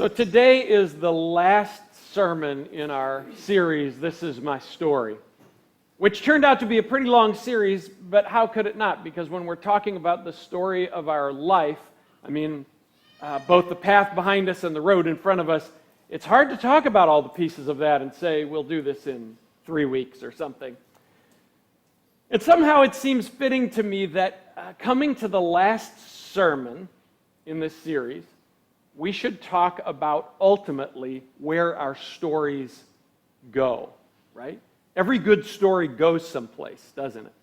So today is the last sermon in our series, This Is My Story, which turned out to be a pretty long series, but how could it not? Because when we're talking about the story of our life, both the path behind us and the road in front of us, it's hard to talk about all the pieces of that and say, we'll do this in 3 weeks or something. And somehow it seems fitting to me that coming to the last sermon in this series, we should talk about ultimately where our stories go, right? Every good story goes someplace, doesn't it?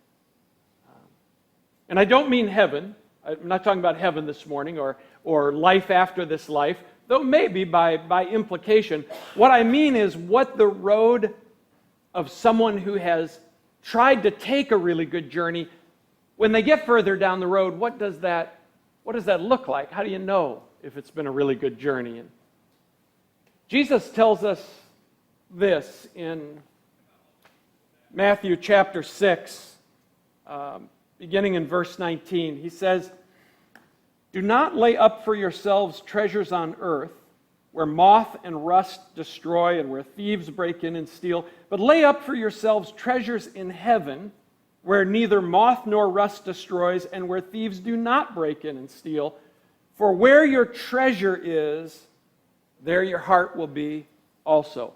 And I don't mean heaven. I'm not talking about heaven this morning or life after this life, though maybe by implication. What I mean is what the road of someone who has tried to take a really good journey, when they get further down the road, what does that look like? How do you know if it's been a really good journey? And Jesus tells us this in Matthew chapter 6, beginning in verse 19. He says, "Do not lay up for yourselves treasures on earth, where moth and rust destroy and where thieves break in and steal, but lay up for yourselves treasures in heaven, where neither moth nor rust destroys and where thieves do not break in and steal. For where your treasure is, there your heart will be also."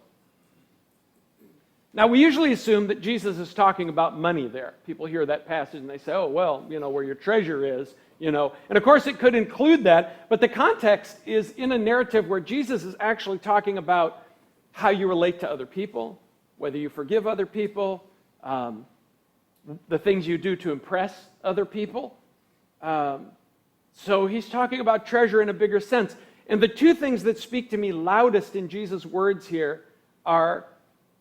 Now, we usually assume that Jesus is talking about money there. People hear that passage and they say, oh, well, where your treasure is, And of course it could include that, but the context is in a narrative where Jesus is actually talking about how you relate to other people, whether you forgive other people, the things you do to impress other people. So he's talking about treasure in a bigger sense. And the two things that speak to me loudest in Jesus' words here are,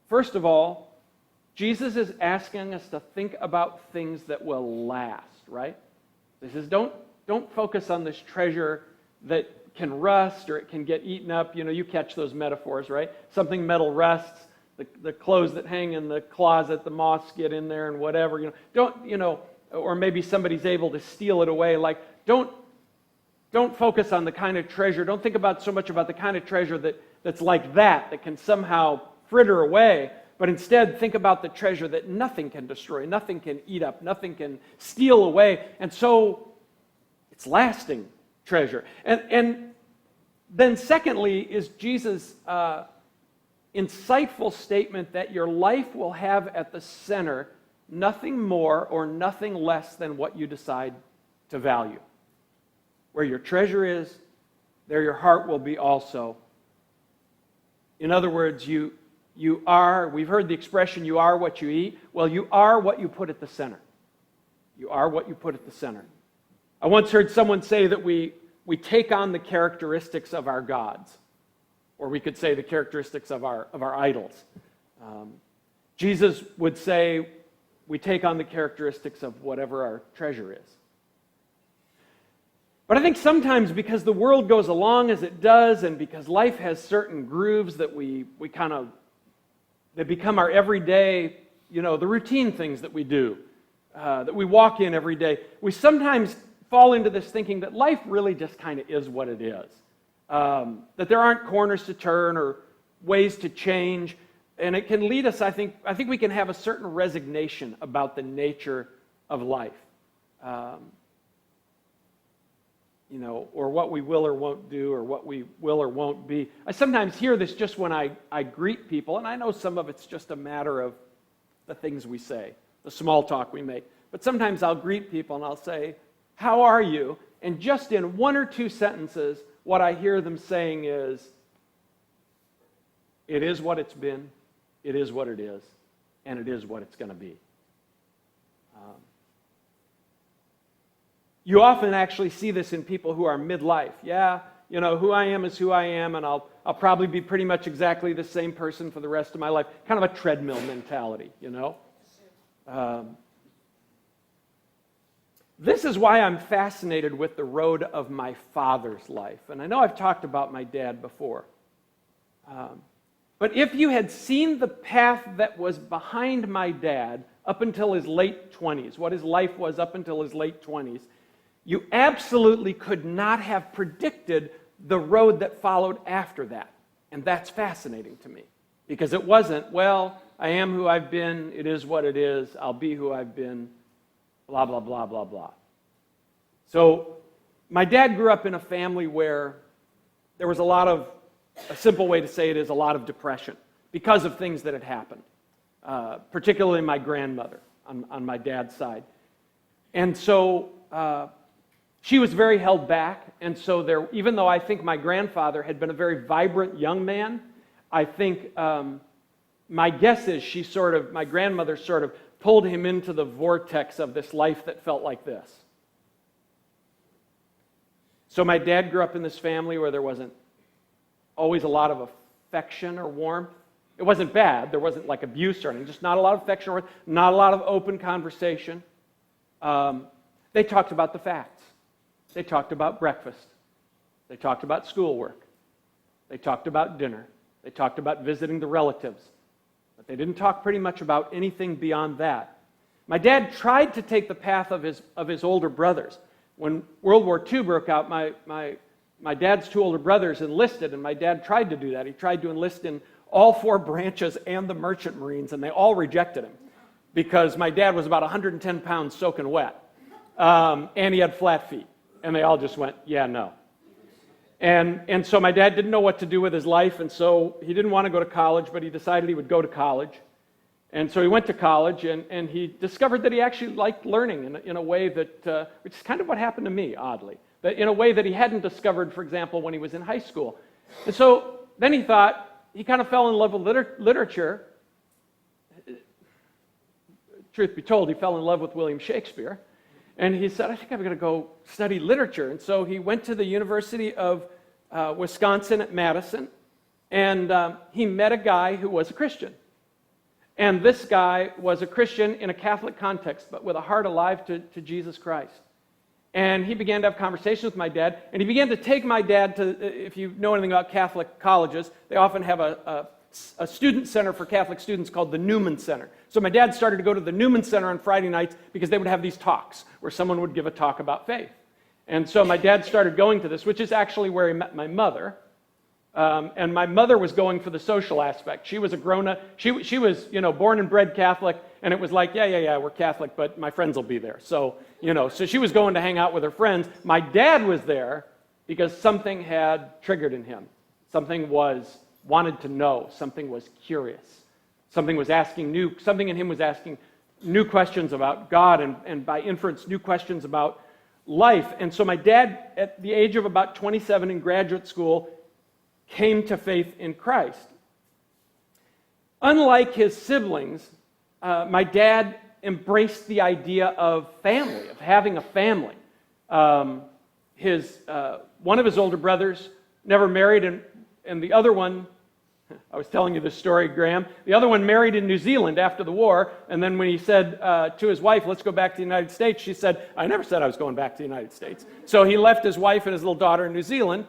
first of all, Jesus is asking us to think about things that will last, right? He says, don't focus on this treasure that can rust or it can get eaten up. You catch those metaphors, right? Something metal rusts, the clothes that hang in the closet, the moths get in there and whatever. Or maybe somebody's able to steal it away. Don't focus on the kind of treasure. Don't think about so much about the kind of treasure that's like that can somehow fritter away. But instead, think about the treasure that nothing can destroy, nothing can eat up, nothing can steal away. And so, it's lasting treasure. And then secondly is Jesus' insightful statement that your life will have at the center nothing more or nothing less than what you decide to value. Where your treasure is, there your heart will be also. In other words, you are, we've heard the expression, you are what you eat. Well, you are what you put at the center. You are what you put at the center. I once heard someone say that we take on the characteristics of our gods. Or we could say the characteristics of our idols. Jesus would say we take on the characteristics of whatever our treasure is. But I think sometimes because the world goes along as it does and because life has certain grooves that that become our everyday, the routine things that we do, that we walk in every day, we sometimes fall into this thinking that life really just kind of is what it is. That there aren't corners to turn or ways to change. And it can lead us, I think we can have a certain resignation about the nature of life. Or what we will or won't do, or what we will or won't be. I sometimes hear this just when I greet people, and I know some of it's just a matter of the things we say, the small talk we make. But sometimes I'll greet people and I'll say, "How are you?" And just in one or two sentences, what I hear them saying is, "It is what it's been, it is what it is, and it is what it's going to be." You often actually see this in people who are midlife. Yeah, who I am is who I am, and I'll probably be pretty much exactly the same person for the rest of my life. Kind of a treadmill mentality, This is why I'm fascinated with the road of my father's life. And I know I've talked about my dad before. But if you had seen the path that was behind my dad up until his late 20s, what his life was up until his late 20s, you absolutely could not have predicted the road that followed after that. And that's fascinating to me, because it wasn't, well, I am who I've been, it is what it is, I'll be who I've been, blah, blah, blah, blah, blah. So my dad grew up in a family where there was a simple way to say it is a lot of depression because of things that had happened, particularly my grandmother on my dad's side. And so she was very held back, and so even though I think my grandfather had been a very vibrant young man, I think my guess is my grandmother sort of pulled him into the vortex of this life that felt like this. So my dad grew up in this family where there wasn't always a lot of affection or warmth. It wasn't bad. There wasn't like abuse or anything, just not a lot of affection or warmth, not a lot of open conversation. They talked about the facts. They talked about breakfast. They talked about schoolwork. They talked about dinner. They talked about visiting the relatives. But they didn't talk pretty much about anything beyond that. My dad tried to take the path of his older brothers. When World War II broke out, my dad's two older brothers enlisted, and my dad tried to do that. He tried to enlist in all four branches and the Merchant Marines, and they all rejected him because my dad was about 110 pounds soaking wet, and he had flat feet, and they all just went, yeah, no. And so my dad didn't know what to do with his life, and so he didn't want to go to college, but he decided he would go to college. And so he went to college, and he discovered that he actually liked learning in a way that, which is kind of what happened to me, oddly, but in a way that he hadn't discovered, for example, when he was in high school. And so then he kind of fell in love with literature. Truth be told, he fell in love with William Shakespeare. And he said, I think I'm going to go study literature. And so he went to the University of Wisconsin at Madison, and he met a guy who was a Christian. And this guy was a Christian in a Catholic context, but with a heart alive to Jesus Christ. And he began to have conversations with my dad, and he began to take my dad to, if you know anything about Catholic colleges, they often have a student center for Catholic students called the Newman Center. So my dad started to go to the Newman Center on Friday nights because they would have these talks where someone would give a talk about faith. And so my dad started going to this, which is actually where he met my mother. And my mother was going for the social aspect. She was a grown-up. She was, born and bred Catholic, and it was like, yeah, we're Catholic, but my friends will be there. So, so she was going to hang out with her friends. My dad was there because something had triggered in him. Something wanted to know. Something was curious. Something in him was asking new questions about God, and by inference, new questions about life. And so my dad, at the age of about 27 in graduate school, came to faith in Christ. Unlike his siblings, my dad embraced the idea of family, of having a family. One of his older brothers never married, and the other one, I was telling you this story, Graham, the other one married in New Zealand after the war, and then when he said to his wife, let's go back to the United States, she said, I never said I was going back to the United States. So he left his wife and his little daughter in New Zealand,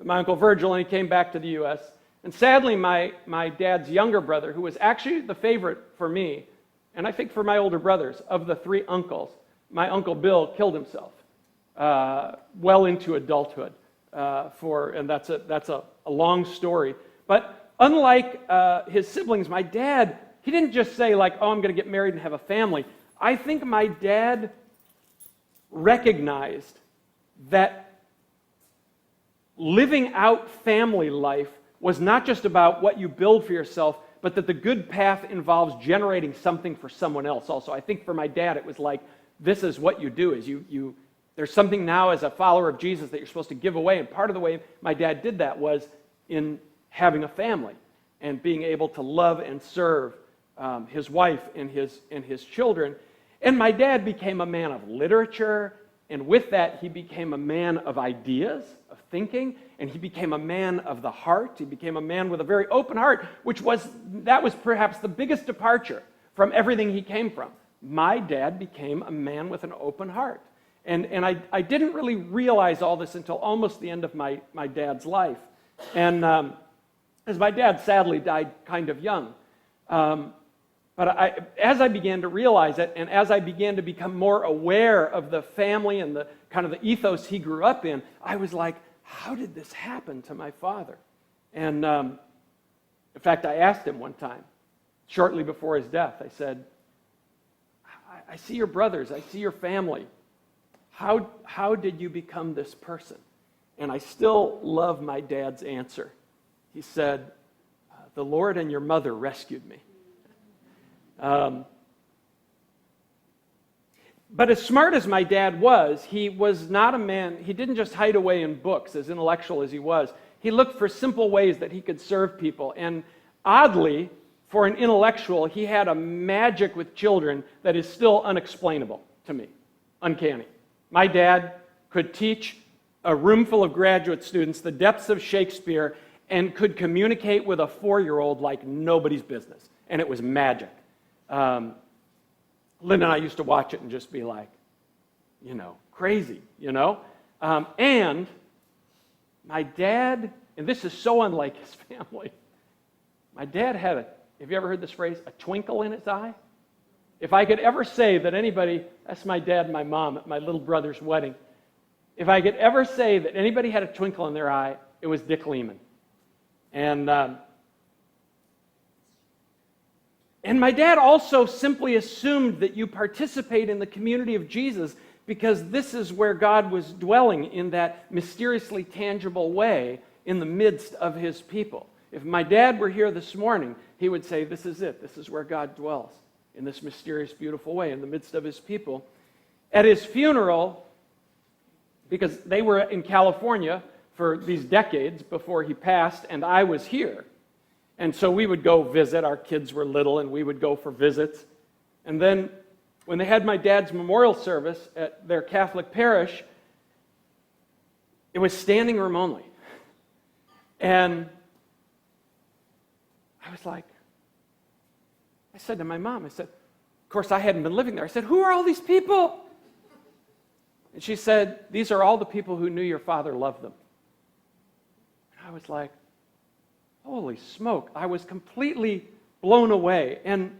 my Uncle Virgil, and he came back to the U.S. And sadly, my dad's younger brother, who was actually the favorite for me, and I think for my older brothers, of the three uncles, my Uncle Bill killed himself well into adulthood. And that's a long story. But unlike his siblings, my dad, he didn't just say like, oh, I'm going to get married and have a family. I think my dad recognized that living out family life was not just about what you build for yourself, but that the good path involves generating something for someone else also. I think for my dad, it was like, this is what you do, is there's something now as a follower of Jesus that you're supposed to give away, and part of the way my dad did that was in having a family and being able to love and serve his wife and his children. And my dad became a man of literature, and with that, he became a man of ideas, of thinking, and he became a man of the heart. He became a man with a very open heart, that was perhaps the biggest departure from everything he came from. My dad became a man with an open heart. And I didn't really realize all this until almost the end of my dad's life. And as my dad sadly died kind of young. But as I began to realize it, and as I began to become more aware of the family and the kind of the ethos he grew up in, I was like, how did this happen to my father? And in fact, I asked him one time, shortly before his death, I said, I see your brothers, I see your family. How did you become this person? And I still love my dad's answer. He said, the Lord and your mother rescued me. But as smart as my dad was, he was not a man, he didn't just hide away in books, as intellectual as he was. He looked for simple ways that he could serve people. And oddly, for an intellectual, he had a magic with children that is still unexplainable to me, uncanny. My dad could teach a room full of graduate students the depths of Shakespeare and could communicate with a 4-year-old like nobody's business. And it was magic. Lynn and I used to watch it and just be like, crazy, And my dad, and this is so unlike his family, my dad had have you ever heard this phrase, a twinkle in his eye? If I could ever say that anybody, that's my dad and my mom at my little brother's wedding, if I could ever say that anybody had a twinkle in their eye, it was Dick Lehman. And my dad also simply assumed that you participate in the community of Jesus because this is where God was dwelling in that mysteriously tangible way in the midst of his people. If my dad were here this morning, he would say, this is it. This is where God dwells in this mysterious, beautiful way in the midst of his people. At his funeral, because they were in California for these decades before he passed, and I was here. And so we would go visit. Our kids were little, and we would go for visits. And then when they had my dad's memorial service at their Catholic parish, it was standing room only. And I was like, I said to my mom, of course I hadn't been living there. I said, who are all these people? And she said, these are all the people who knew your father loved them. And I was like, holy smoke. I was completely blown away. And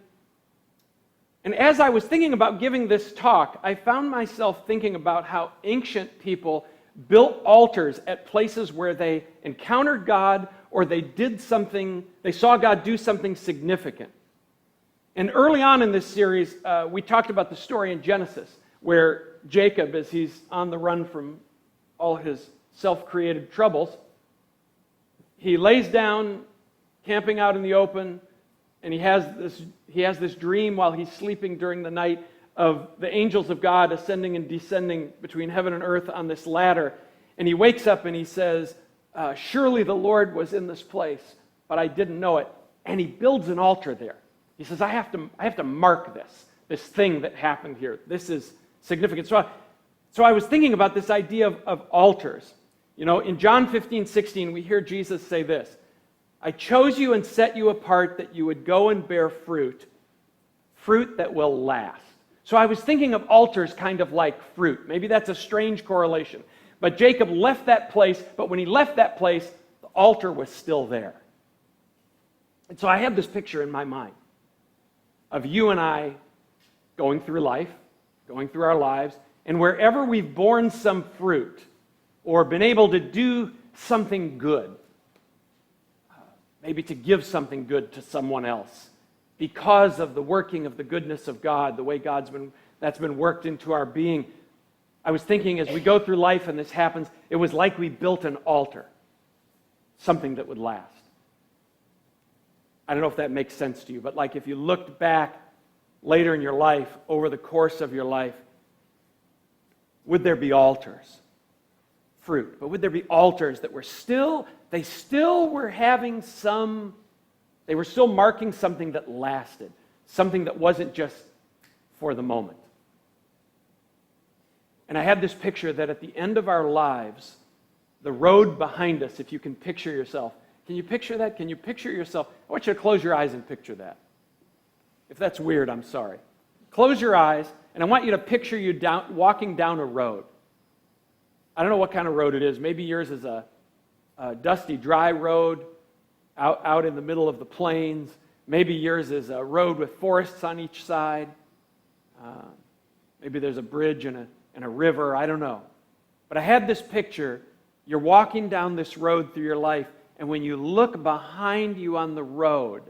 as I was thinking about giving this talk, I found myself thinking about how ancient people built altars at places where they encountered God or they saw God do something significant. And early on in this series, we talked about the story in Genesis where Jacob, as he's on the run from all his self-created troubles, he lays down, camping out in the open, and he has this dream while he's sleeping during the night of the angels of God ascending and descending between heaven and earth on this ladder. And he wakes up and he says, surely the Lord was in this place, but I didn't know it. And he builds an altar there. He says, I have to mark this thing that happened here. This is significant. So I was thinking about this idea of altars. In John 15:16, we hear Jesus say this, I chose you and set you apart that you would go and bear fruit that will last. So I was thinking of altars kind of like fruit. Maybe that's a strange correlation. But Jacob left that place, but when he left that place, the altar was still there. And so I have this picture in my mind of you and I going through life, going through our lives, and wherever we've borne some fruit or been able to do something good, maybe to give something good to someone else because of the working of the goodness of God, the way that's been worked into our being. I was thinking as we go through life and this happens, it was like we built an altar, something that would last. I don't know if that makes sense to you, but like if you looked back later in your life, over the course of your life, would there be altars? Fruit, but would there be altars that were they still were having they were still marking something that lasted, something that wasn't just for the moment. And I had this picture that at the end of our lives, the road behind us, if you can picture yourself, can you picture that? Can you picture yourself? I want you to close your eyes and picture that. If that's weird, I'm sorry. Close your eyes, and I want you to picture you walking down a road. I don't know what kind of road it is. Maybe yours is a dusty, dry road out in the middle of the plains. Maybe yours is a road with forests on each side. Maybe there's a bridge and a river. I don't know. But I had this picture. You're walking down this road through your life, and when you look behind you on the road,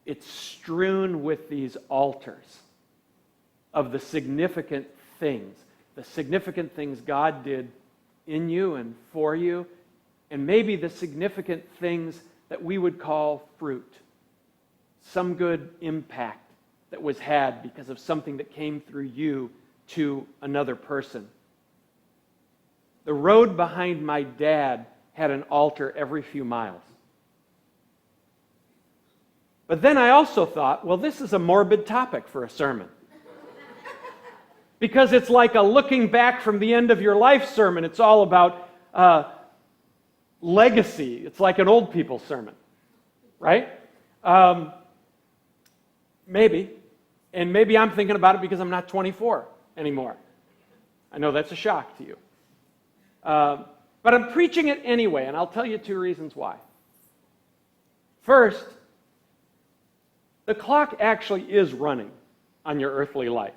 it's strewn with these altars of the significant things God did in you and for you, and maybe the significant things that we would call fruit. Some good impact that was had because of something that came through you to another person. The road behind my dad had an altar every few miles. But then I also thought, well, this is a morbid topic for a sermon. Because it's like a looking back from the end of your life sermon. It's all about legacy. It's like an old people sermon, right? Maybe. And maybe I'm thinking about it because I'm not 24 anymore. I know that's a shock to you. But I'm preaching it anyway, and I'll tell you 2 reasons why. First, the clock actually is running on your earthly life.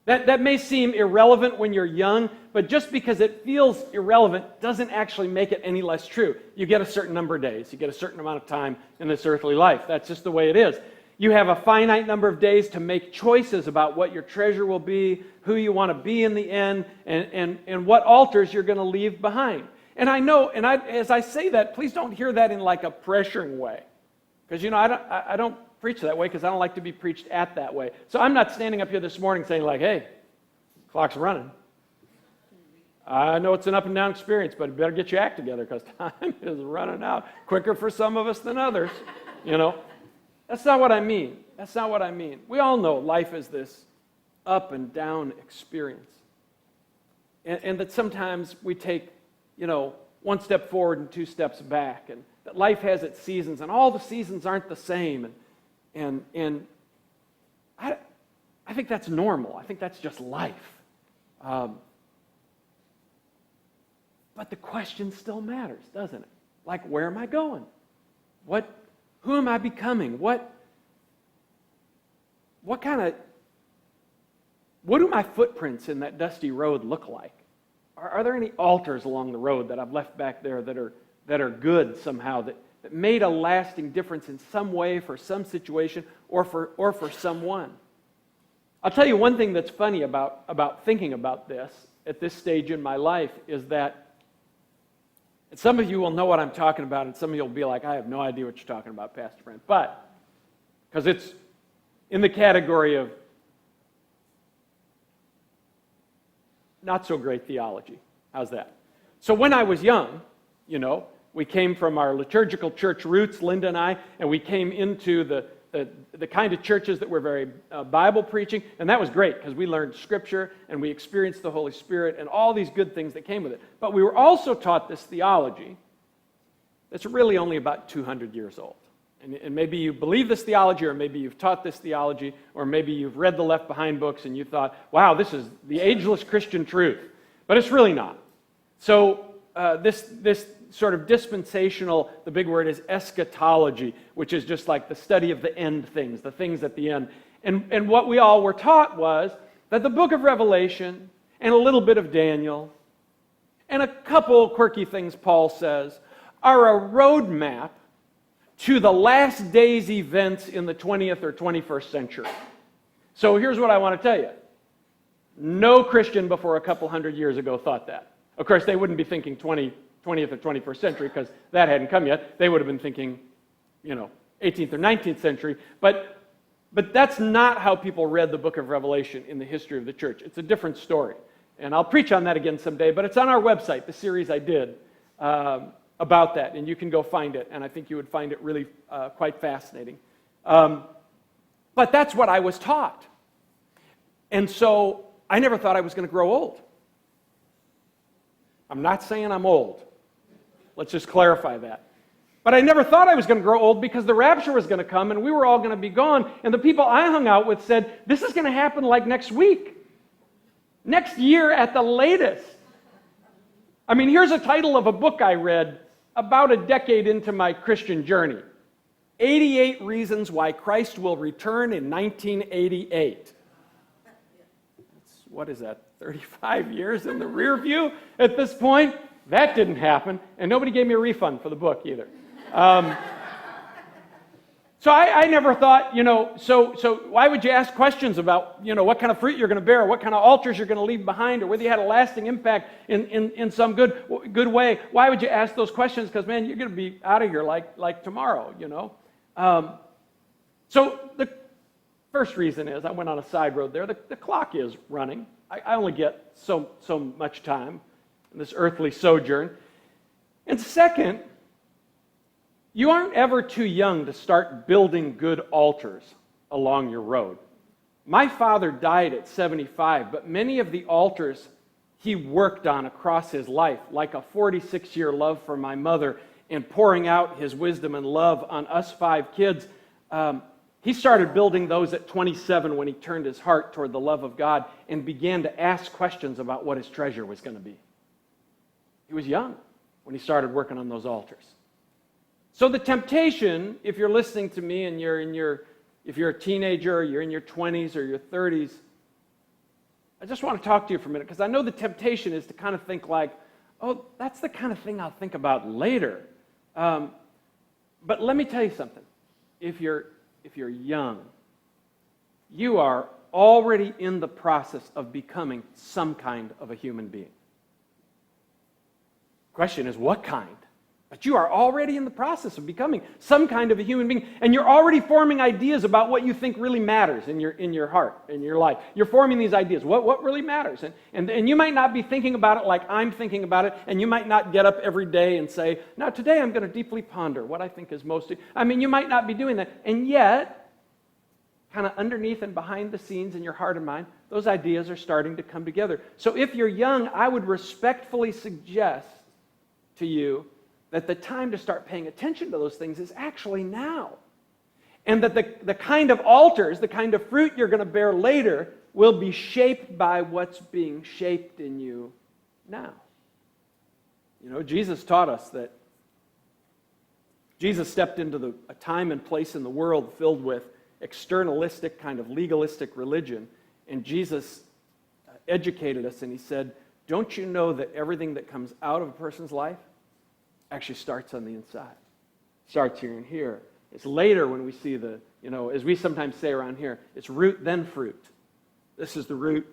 That may seem irrelevant when you're young, but just because it feels irrelevant doesn't actually make it any less true. You get a certain number of days. You get a certain amount of time in this earthly life. That's just the way it is. You have a finite number of days to make choices about what your treasure will be, who you want to be in the end, and what altars you're going to leave behind. And I know, as I say that, please don't hear that in like a pressuring way. Because, I don't preach that way because I don't like to be preached at that way. So I'm not standing up here this morning saying like, hey, clock's running. I know it's an up and down experience, but you better get your act together because time is running out quicker for some of us than others. That's not what I mean. That's not what I mean. We all know life is this up and down experience. And that sometimes we take, 1 step forward and 2 steps back. And that life has its seasons, and all the seasons aren't the same. And I think that's normal. I think that's just life. But the question still matters, doesn't it? Like, where am I going? Who am I becoming? What do my footprints in that dusty road look like? Are there any altars along the road that I've left back there that are good somehow, that made a lasting difference in some way for some situation or for someone? I'll tell you one thing that's funny about thinking about this at this stage in my life is that, and some of you will know what I'm talking about, and some of you will be like, I have no idea what you're talking about, Pastor Fran. But, because it's in the category of not so great theology. How's that? So when I was young, we came from our liturgical church roots, Linda and I, and we came into the kind of churches that were very Bible preaching, and that was great because we learned Scripture and we experienced the Holy Spirit and all these good things that came with it. But we were also taught this theology that's really only about 200 years old. And maybe you believe this theology, or maybe you've taught this theology, or maybe you've read the Left Behind books and you thought, wow, this is the ageless Christian truth. But it's really not. So this sort of dispensational, the big word is eschatology, which is just like the study of the end things, the things at the end. And what we all were taught was that the book of Revelation and a little bit of Daniel and a couple quirky things Paul says are a roadmap to the last days events in the 20th or 21st century. So here's what I want to tell you. No Christian before a couple hundred years ago thought that. Of course, they wouldn't be thinking 20th or 21st century because that hadn't come yet. They would have been thinking, 18th or 19th century. But that's not how people read the book of Revelation in the history of the church. It's a different story. And I'll preach on that again someday, but it's on our website, the series I did about that, and you can go find it, and I think you would find it really quite fascinating. But that's what I was taught. And so I never thought I was going to grow old. I'm not saying I'm old. Let's just clarify that. But I never thought I was going to grow old because the rapture was going to come and we were all going to be gone. And the people I hung out with said, this is going to happen like next week. Next year at the latest. I mean, here's a title of a book I read about a decade into my Christian journey. 88 Reasons Why Christ Will Return in 1988. What is that, 35 years in the rear view at this point? That didn't happen, and nobody gave me a refund for the book either. So I never thought, so why would you ask questions about, what kind of fruit you're going to bear, what kind of altars you're going to leave behind, or whether you had a lasting impact in some good way? Why would you ask those questions? Because, man, you're going to be out of here like tomorrow, So the first reason is, I went on a side road there, the clock is running. I only get so much time in this earthly sojourn. And second, you aren't ever too young to start building good altars along your road. My father died at 75, but many of the altars he worked on across his life, like a 46-year love for my mother and pouring out his wisdom and love on us 5 kids, he started building those at 27 when he turned his heart toward the love of God and began to ask questions about what his treasure was going to be. He was young when he started working on those altars. So the temptation, if you're listening to me and if you're a teenager, or you're in your 20s or your 30s, I just want to talk to you for a minute, because I know the temptation is to kind of think like, oh, that's the kind of thing I'll think about later. But let me tell you something. If you're young, you are already in the process of becoming some kind of a human being. Question is, what kind? But you are already in the process of becoming some kind of a human being, and you're already forming ideas about what you think really matters in your heart, in your life. You're forming these ideas. What really matters? And you might not be thinking about it like I'm thinking about it, and you might not get up every day and say, now today I'm going to deeply ponder what I think is most... you might not be doing that. And yet, kind of underneath and behind the scenes in your heart and mind, those ideas are starting to come together. So if you're young, I would respectfully suggest to you that the time to start paying attention to those things is actually now. And that the kind of altars, the kind of fruit you're going to bear later will be shaped by what's being shaped in you now. Jesus taught us that Jesus stepped into a time and place in the world filled with externalistic, kind of legalistic religion, and Jesus educated us, and he said, don't you know that everything that comes out of a person's life actually starts on the inside. Starts here and here. It's later when we see as we sometimes say around here, it's root then fruit. This is the root,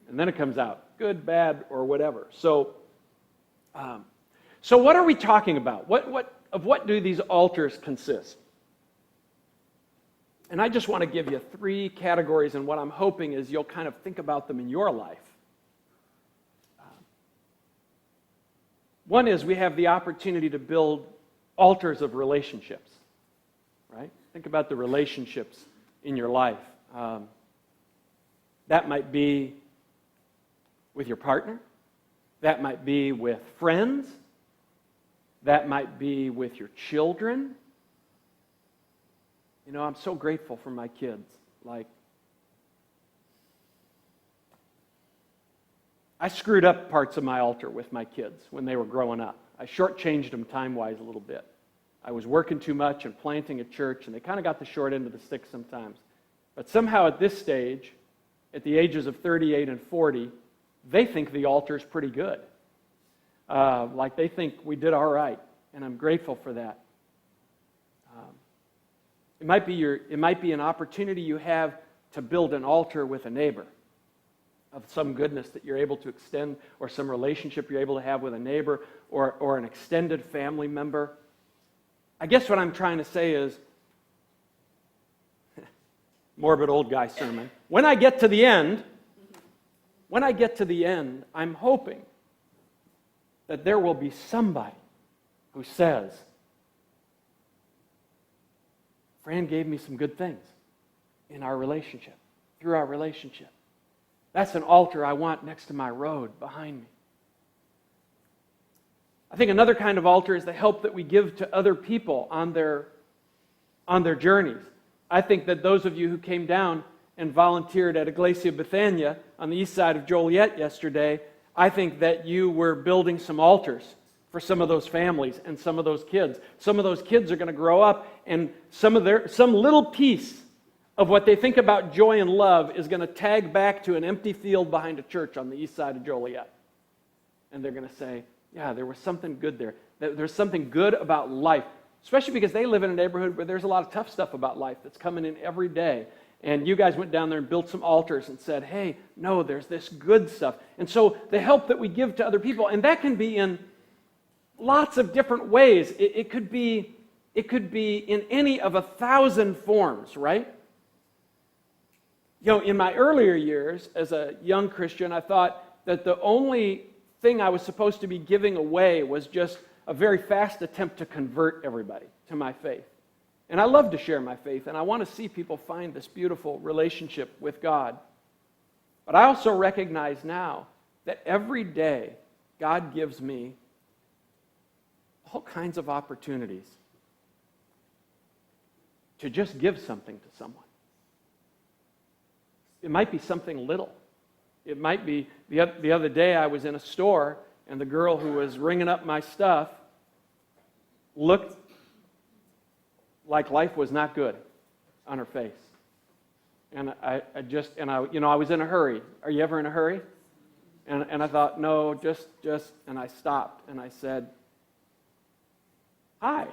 and then it comes out. Good, bad, or whatever. So what are we talking about? What do these altars consist? And I just want to give you 3 categories, and what I'm hoping is you'll kind of think about them in your life. One is we have the opportunity to build altars of relationships, right? Think about the relationships in your life. That might be with your partner. That might be with friends. That might be with your children. I'm so grateful for my kids. I screwed up parts of my altar with my kids when they were growing up. I shortchanged them time-wise a little bit. I was working too much and planting a church, and they kind of got the short end of the stick sometimes. But somehow at this stage, at the ages of 38 and 40, they think the altar's pretty good. They think we did all right, and I'm grateful for that. It might be an opportunity you have to build an altar with a neighbor, of some goodness that you're able to extend, or some relationship you're able to have with a neighbor or an extended family member. I guess what I'm trying to say is, morbid old guy sermon, when I get to the end, I'm hoping that there will be somebody who says, Fran gave me some good things in our relationship, through our relationship. That's an altar I want next to my road behind me. I think another kind of altar is the help that we give to other people on their journeys. I think that those of you who came down and volunteered at Iglesia Bethania on the east side of Joliet yesterday, I think that you were building some altars for some of those families and some of those kids. Some of those kids are going to grow up, and some little piece of what they think about joy and love is going to tag back to an empty field behind a church on the east side of Joliet. And they're going to say, yeah, there was something good there. There's something good about life, especially because they live in a neighborhood where there's a lot of tough stuff about life that's coming in every day. And you guys went down there and built some altars and said, hey, no, there's this good stuff. And so the help that we give to other people, and that can be in lots of different ways. It could be in any of 1,000 forms, right? You know, in my earlier years as a young Christian, I thought that the only thing I was supposed to be giving away was just a very fast attempt to convert everybody to my faith. And I love to share my faith, and I want to see people find this beautiful relationship with God. But I also recognize now that every day God gives me all kinds of opportunities to just give something to someone. It might be something little. It might be, the other day I was in a store, and the girl who was ringing up my stuff looked like life was not good on her face. And I was in a hurry. Are you ever in a hurry? And I thought, no, just, and I stopped, and I said, hi.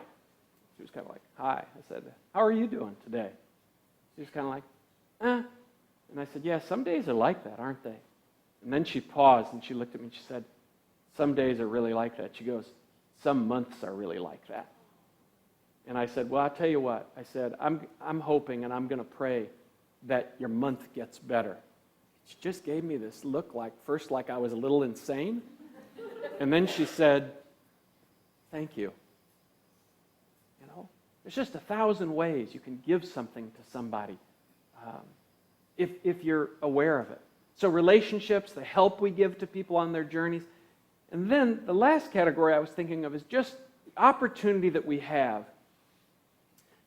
She was kind of like, hi. I said, how are you doing today? She was kind of like, And I said, yeah, some days are like that, aren't they? And then she paused, and she looked at me, and she said, some days are really like that. She goes, some months are really like that. And I said, well, I'll tell you what. I said, I'm hoping and I'm going to pray that your month gets better. She just gave me this look first like I was a little insane. And then she said, thank you. You know, there's just 1,000 ways you can give something to somebody if you're aware of it. So relationships, the help we give to people on their journeys. And then the last category I was thinking of is just the opportunity that we have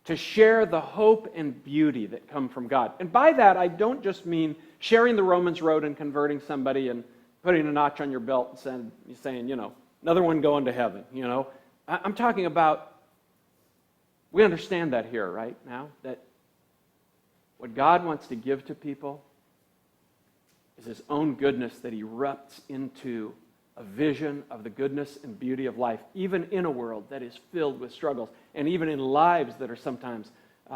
to share the hope and beauty that come from God. And by that, I don't just mean sharing the Romans road and converting somebody and putting a notch on your belt and saying, you know, another one going to heaven, you know. I'm talking about, we understand that here, right now, that what God wants to give to people is His own goodness that erupts into a vision of the goodness and beauty of life, even in a world that is filled with struggles, and even in lives that are sometimes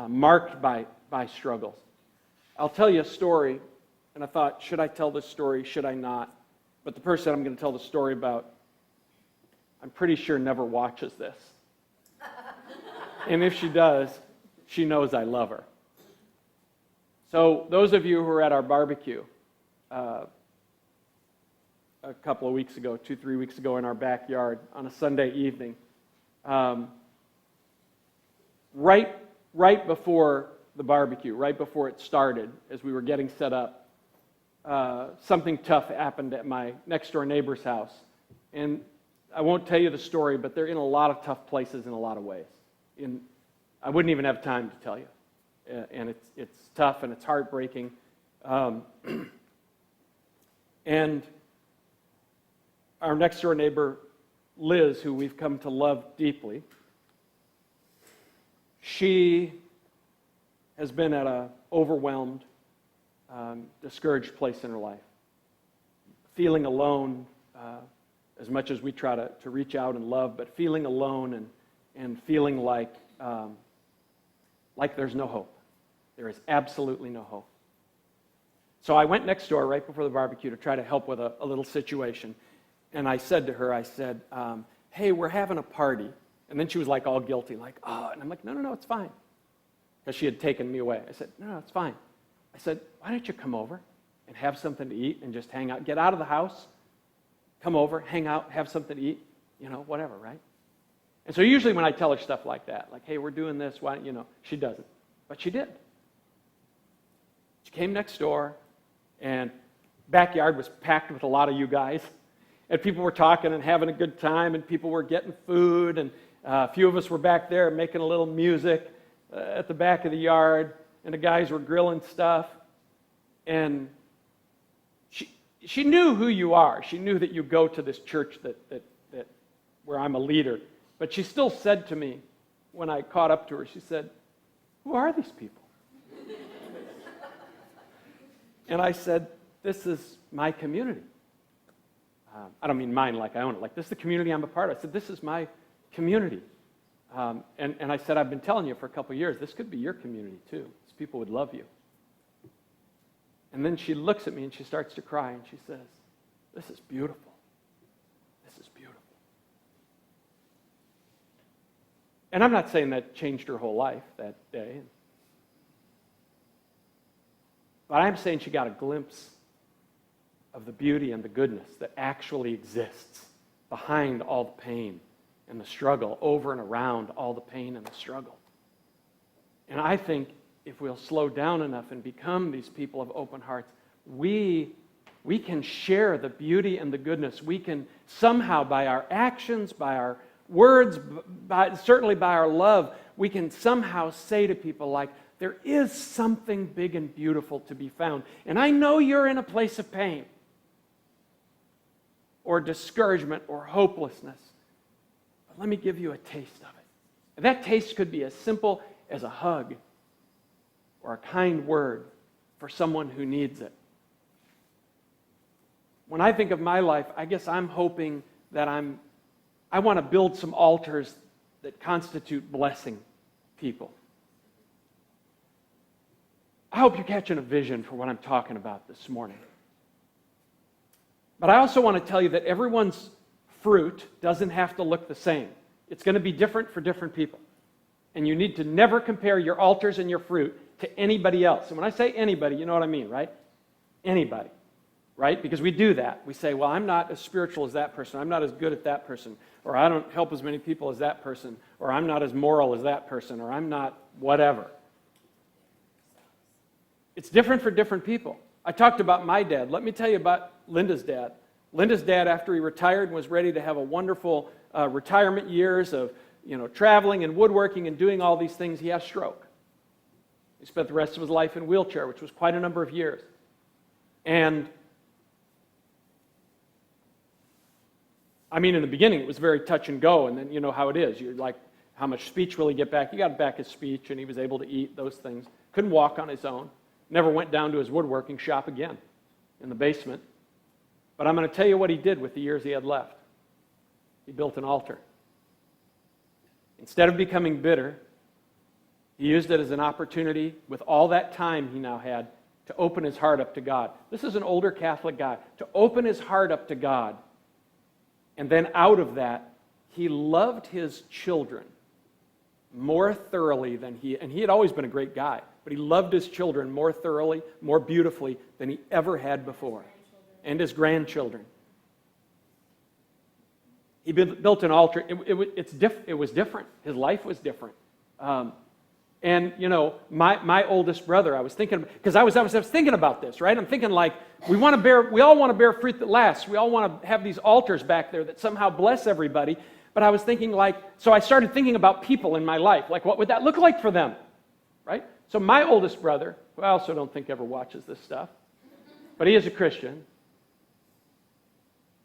marked by struggles. I'll tell you a story, and I thought, should I tell this story, should I not? But the person I'm going to tell the story about, I'm pretty sure never watches this. And if she does, she knows I love her. So those of you who were at our barbecue, a couple of weeks ago, 2-3 weeks ago in our backyard on a Sunday evening. Right before the barbecue, right before it started, as we were getting set up, something tough happened at my next door neighbor's house. And I won't tell you the story, but they're in a lot of tough places in a lot of ways. I wouldn't even have time to tell you. And it's tough and it's heartbreaking. And our next door neighbor, Liz, who we've come to love deeply, she has been at an overwhelmed, discouraged place in her life. Feeling alone, as much as we try to reach out and love, but feeling alone and feeling like there's no hope. There is absolutely no hope. So I went next door right before the barbecue to try to help with a little situation. And I said to her, hey, we're having a party. And then she was like all guilty, like, oh. And I'm like, no, it's fine. Because she had taken me away. I said, no, it's fine. I said, why don't you come over and have something to eat and just hang out? Get out of the house, come over, hang out, have something to eat, you know, whatever, right? And so usually when I tell her stuff like that, like, hey, we're doing this, why, you know, she doesn't. But she did. She came next door, and backyard was packed with a lot of you guys. And people were talking and having a good time, and people were getting food, and a few of us were back there making a little music at the back of the yard, and the guys were grilling stuff. And she knew who you are. She knew that you go to this church that where I'm a leader. But she still said to me, when I caught up to her, she said, who are these people? And I said, this is my community. I don't mean mine like I own it. Like, this is the community I'm a part of. I said, this is my community. And I said, I've been telling you for a couple of years, this could be your community too. These people would love you. And then she looks at me and she starts to cry and she says, this is beautiful. This is beautiful. And I'm not saying that changed her whole life that day. But I'm saying she got a glimpse of the beauty and the goodness that actually exists behind all the pain and the struggle, over and around all the pain and the struggle. And I think if we'll slow down enough and become these people of open hearts, we can share the beauty and the goodness. We can somehow, by our actions, by our words, certainly by our love, we can somehow say to people like, there is something big and beautiful to be found. And I know you're in a place of pain or discouragement or hopelessness, but let me give you a taste of it. And that taste could be as simple as a hug or a kind word for someone who needs it. When I think of my life, I guess I'm hoping that I want to build some altars that constitute blessing people. I hope you're catching a vision for what I'm talking about this morning. But I also want to tell you that everyone's fruit doesn't have to look the same. It's going to be different for different people. And you need to never compare your altars and your fruit to anybody else. And when I say anybody, you know what I mean, right? Anybody, right? Because we do that. We say, well, I'm not as spiritual as that person. I'm not as good at that person. Or I don't help as many people as that person. Or I'm not as moral as that person. Or I'm not whatever. It's different for different people. I talked about my dad. Let me tell you about Linda's dad. Linda's dad, after he retired and was ready to have a wonderful retirement years of traveling and woodworking and doing all these things, he had a stroke. He spent the rest of his life in a wheelchair, which was quite a number of years. And I mean, in the beginning, it was very touch and go, and then you know how it is. You're like, how much speech will he get back? He got back his speech, and he was able to eat, those things. Couldn't walk on his own. Never went down to his woodworking shop again in the basement. But I'm going to tell you what he did with the years he had left. He built an altar. Instead of becoming bitter, he used it as an opportunity, with all that time he now had, to open his heart up to God. This is an older Catholic guy. To open his heart up to God. And then out of that, he loved his children more thoroughly than and he had always been a great guy, but he loved his children more thoroughly, more beautifully than he ever had before. And his grandchildren. He built an altar. It was different. His life was different. And my oldest brother, I was thinking, because I was thinking about this, right? I'm thinking like, we all want to bear fruit that lasts. We all want to have these altars back there that somehow bless everybody. But I was thinking so I started thinking about people in my life. Like, what would that look like for them? Right? So my oldest brother, who I also don't think ever watches this stuff, but he is a Christian.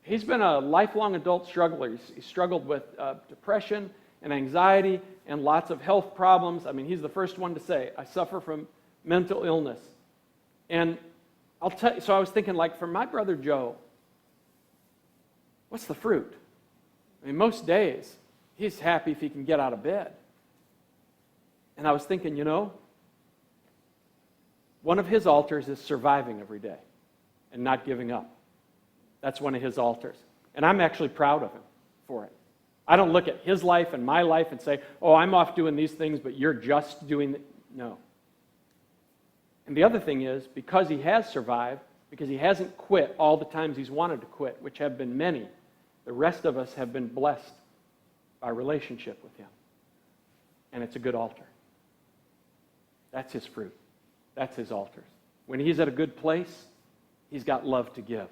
He's been a lifelong adult struggler. He's struggled with depression and anxiety and lots of health problems. I mean, he's the first one to say, I suffer from mental illness. And I'll tell you, so I was thinking, like, for my brother Joe, what's the fruit? I mean, most days, he's happy if he can get out of bed. And I was thinking, one of his altars is surviving every day and not giving up. That's one of his altars. And I'm actually proud of him for it. I don't look at his life and my life and say, oh, I'm off doing these things, but you're just doing... No. And the other thing is, because he has survived, because he hasn't quit all the times he's wanted to quit, which have been many, the rest of us have been blessed by relationship with him. And it's a good altar. That's his fruit. That's his altars. When he's at a good place, he's got love to give.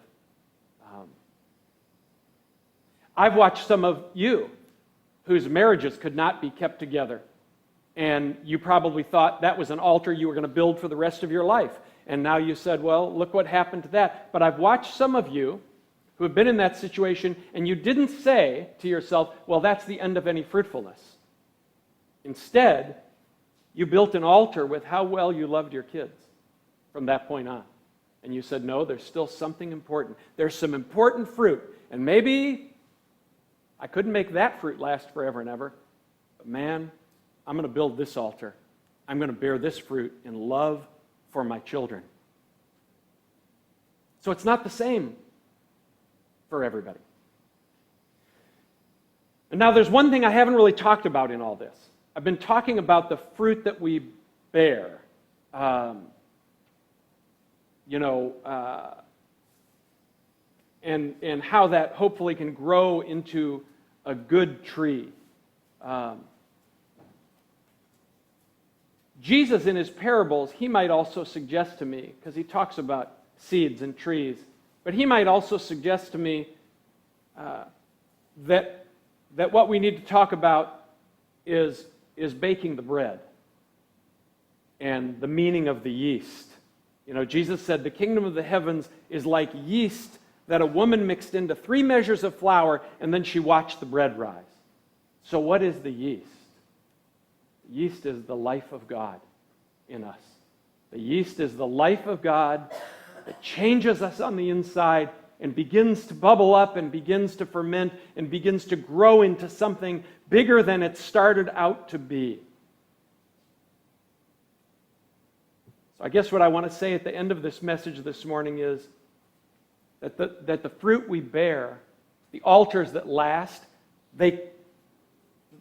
I've watched some of you whose marriages could not be kept together. And you probably thought that was an altar you were going to build for the rest of your life. And now you said, well, look what happened to that. But I've watched some of you who have been in that situation, and you didn't say to yourself, well, that's the end of any fruitfulness. Instead, you built an altar with how well you loved your kids from that point on. And you said, no, there's still something important. There's some important fruit. And maybe I couldn't make that fruit last forever and ever, but man, I'm going to build this altar. I'm going to bear this fruit in love for my children. So it's not the same for everybody. And now there's one thing I haven't really talked about in all this. I've been talking about the fruit that we bear. And how that hopefully can grow into a good tree. Jesus, in his parables, he might also suggest to me, because he talks about seeds and trees, but he might also suggest to me that what we need to talk about is baking the bread and the meaning of the yeast. Jesus said the kingdom of the heavens is like yeast that a woman mixed into 3 measures of flour, and then she watched the bread rise. So what is the yeast? Yeast is the life of God in us. The yeast is the life of God that changes us on the inside and begins to bubble up and begins to ferment and begins to grow into something bigger than it started out to be. So I guess what I want to say at the end of this message this morning is that the fruit we bear, the altars that last, the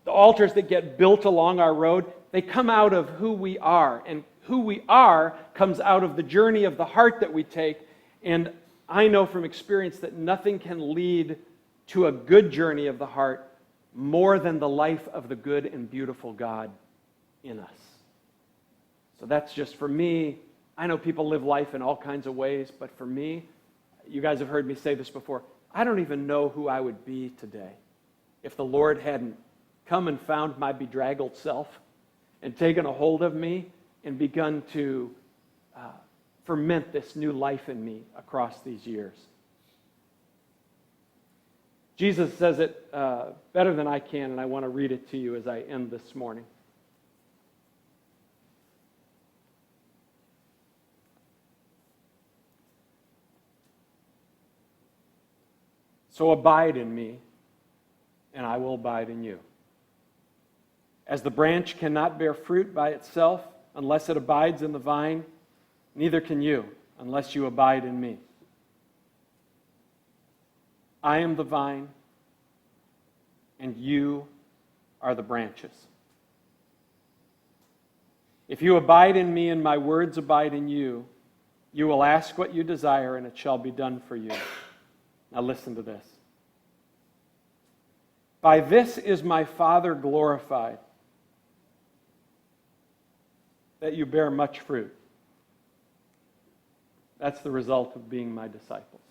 altars that get built along our road, they come out of who we are. And who we are comes out of the journey of the heart that we take. And I know from experience that nothing can lead to a good journey of the heart more than the life of the good and beautiful God in us. So that's just for me. I know people live life in all kinds of ways, but for me, you guys have heard me say this before, I don't even know who I would be today if the Lord hadn't come and found my bedraggled self and taken a hold of me and begun to ferment this new life in me across these years. Jesus says it better than I can, and I want to read it to you as I end this morning. So abide in me, and I will abide in you. As the branch cannot bear fruit by itself unless it abides in the vine, neither can you unless you abide in me. I am the vine, and you are the branches. If you abide in me and my words abide in you, you will ask what you desire, and it shall be done for you. Now listen to this. By this is my Father glorified, that you bear much fruit. That's the result of being my disciples.